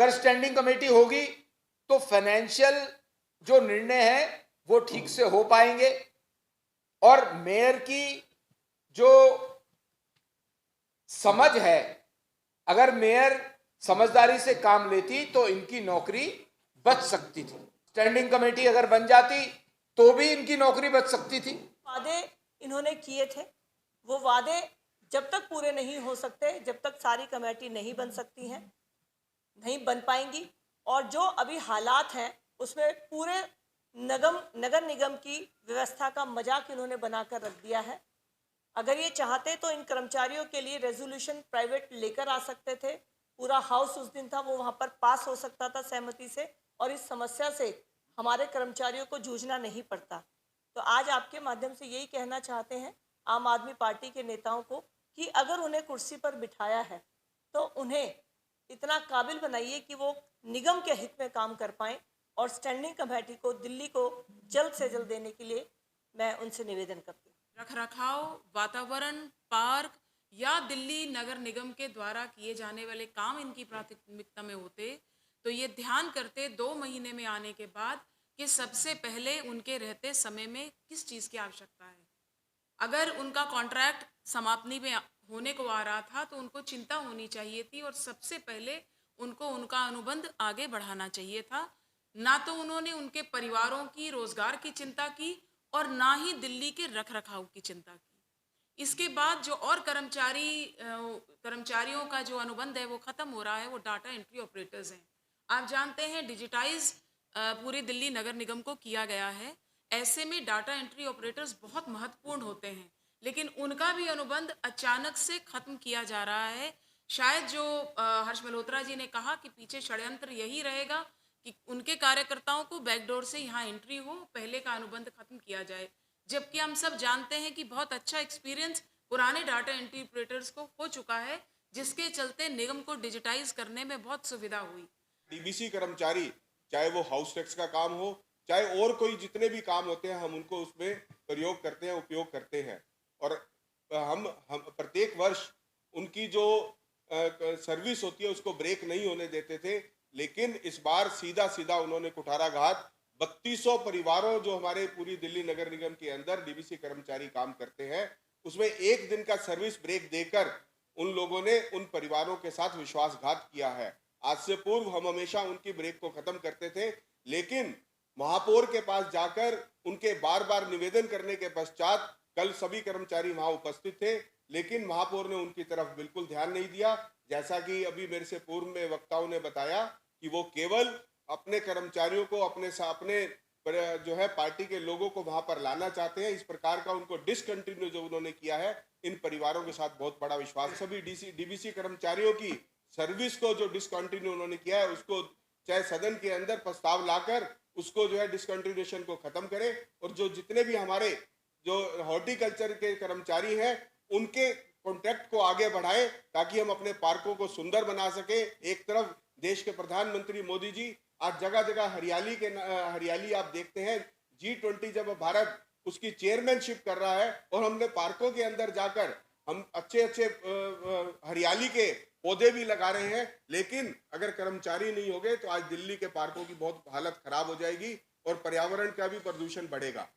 अगर standing committee होगी तो फाइनेंशियल जो निर्णय है वो ठीक से हो पाएंगे और मेयर की जो समझ है, अगर मेयर समझदारी से काम लेती तो इनकी नौकरी बच सकती थी। स्टैंडिंग कमेटी अगर बन जाती तो भी इनकी नौकरी बच सकती थी। वादे इन्होंने किए थे, वो वादे जब तक पूरे नहीं हो सकते, जब तक सारी कमेटी नहीं बन सकती हैं, नहीं बन पाएंगी। और जो अभी हालात हैं उसमें पूरे नगर निगम की व्यवस्था का मजाक इन्होंने बनाकर रख दिया है। अगर ये चाहते तो इन कर्मचारियों के लिए रेजोल्यूशन प्राइवेट लेकर आ सकते थे, पूरा हाउस उस दिन था वो वहाँ पर पास हो सकता था सहमति से, और इस समस्या से हमारे कर्मचारियों को जूझना नहीं पड़ता। तो आज आपके माध्यम से यही कहना चाहते हैं आम आदमी पार्टी के नेताओं को कि अगर उन्हें कुर्सी पर बिठाया है तो उन्हें इतना काबिल बनाइए कि वो निगम के हित में काम कर पाएं, और स्टैंडिंग कमेटी को दिल्ली को जल्द से जल्द देने के लिए मैं उनसे निवेदन करती हूँ। रखरखाव, वातावरण, पार्क या दिल्ली नगर निगम के द्वारा किए जाने वाले काम इनकी प्राथमिकता में होते तो ये ध्यान करते 2 महीने में आने के बाद कि सबसे पहले उनके रहते समय में किस चीज़ की आवश्यकता है। अगर उनका कॉन्ट्रैक्ट समाप्ति में होने को आ रहा था तो उनको चिंता होनी चाहिए थी और सबसे पहले उनको उनका अनुबंध आगे बढ़ाना चाहिए था। ना तो उन्होंने उनके परिवारों की रोजगार की चिंता की और ना ही दिल्ली के रखरखाव की चिंता की। इसके बाद जो और कर्मचारियों का जो अनुबंध है वो खत्म हो रहा है, वो डाटा एंट्री ऑपरेटर्स हैं। आप जानते हैं डिजिटाइज पूरी दिल्ली नगर निगम को किया गया है। ऐसे में डाटा एंट्री ऑपरेटर्स बहुत महत्वपूर्ण होते हैं, लेकिन उनका भी अनुबंध अचानक से खत्म किया जा रहा है। शायद जो हर्ष मल्होत्रा जी ने कहा कि पीछे षड्यंत्र यही रहेगा कि उनके कार्यकर्ताओं को बैकडोर से यहाँ एंट्री हो, पहले का अनुबंध खत्म किया जाए, जबकि हम सब जानते हैं कि बहुत अच्छा एक्सपीरियंस पुराने डाटा एंट्री ऑपरेटर्स को हो चुका है, जिसके चलते निगम को डिजिटाइज करने में बहुत सुविधा हुई। डीबीसी कर्मचारी, चाहे वो हाउस टैक्स का काम हो, चाहे और कोई जितने भी काम होते हैं, हम उनको उसमें प्रयोग करते हैं, उपयोग करते हैं। और हम प्रत्येक वर्ष उनकी जो सर्विस होती है उसको ब्रेक नहीं होने देते थे, लेकिन इस बार सीधा सीधा उन्होंने कुठाराघात 3200 परिवारों जो हमारे पूरी दिल्ली नगर निगम के अंदर डीबीसी कर्मचारी काम करते हैं, उसमें एक दिन का सर्विस ब्रेक देकर उन लोगों ने उन परिवारों के साथ विश्वासघात किया है। आज से पूर्व हम हमेशा उनकी ब्रेक को खत्म करते थे, लेकिन महापौर के पास जाकर उनके बार बार निवेदन करने के पश्चात कल सभी कर्मचारी वहां उपस्थित थे, लेकिन महापौर ने उनकी तरफ बिल्कुल ध्यान नहीं दिया। जैसा कि अभी मेरे से पूर्व में वक्ताओं ने बताया कि वो केवल अपने कर्मचारियों को अपने जो है पार्टी के लोगों को वहां पर लाना चाहते हैं। इस प्रकार का उनको डिसकंटिन्यू जो उन्होंने किया है, इन परिवारों के साथ बहुत बड़ा विश्वास। सभी डीबीसी कर्मचारियों की सर्विस को जो डिसकंटिन्यू उन्होंने किया है, उसको चाहे सदन के अंदर प्रस्ताव लाकर उसको जो है डिसकंटिन्यूएशन को खत्म करें, और जो जितने भी हमारे जो हॉर्टिकल्चर के कर्मचारी हैं उनके कॉन्ट्रैक्ट को आगे बढ़ाएं, ताकि हम अपने पार्कों को सुंदर बना सके। एक तरफ देश के प्रधानमंत्री मोदी जी आज जगह जगह हरियाली आप देखते हैं। G20 जब भारत उसकी चेयरमैनशिप कर रहा है और हमने पार्कों के अंदर जाकर हम अच्छे हरियाली के पौधे भी लगा रहे हैं, लेकिन अगर कर्मचारी नहीं होंगे तो आज दिल्ली के पार्कों की बहुत हालत खराब हो जाएगी और पर्यावरण का भी प्रदूषण बढ़ेगा।